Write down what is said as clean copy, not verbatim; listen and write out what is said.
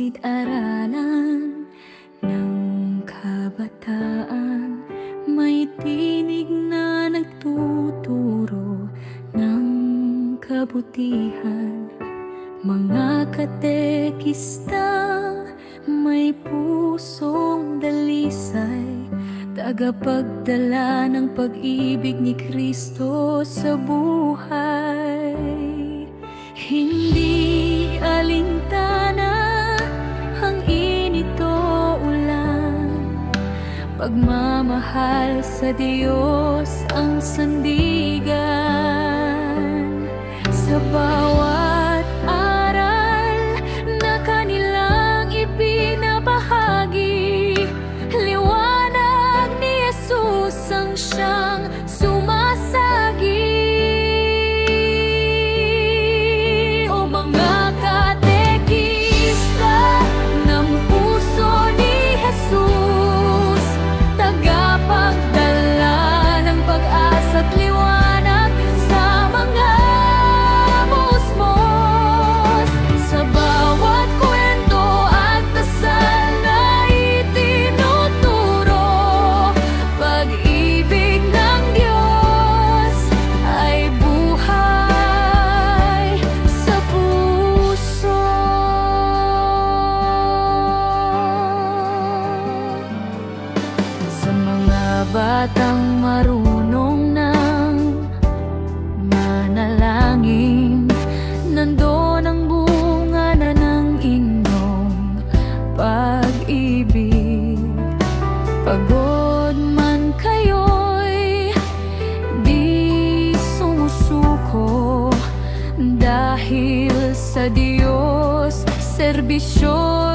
silid-aralan ng kabataan. May tinig na nagtuturo ng kabutihan. Mga katekistang may pusong dalisay, tagapagdala ng pag-ibig ni Kristo sa buhay. Hindi alintana ang init o ulan, pagmamahal sa Diyos ang sandigan. Sa bawat aral na kanilang ipinabahagi, liwanag ni Jesus ang siyang sumasagi. O mga katekista ng puso ni Jesus, tagapagdala ng pag-asa at liwanag sa mga musmos. Sa bawat kwento at dasal na itinuturo, pag-ibig ng Diyos ay buhay sa puso. Sa mga batang marunong ng manalangin, nandoon ang bunga na ng inyong pag-ibig. Pagod man kayo'y di sumusuko, dahil sa Diyos serbisyo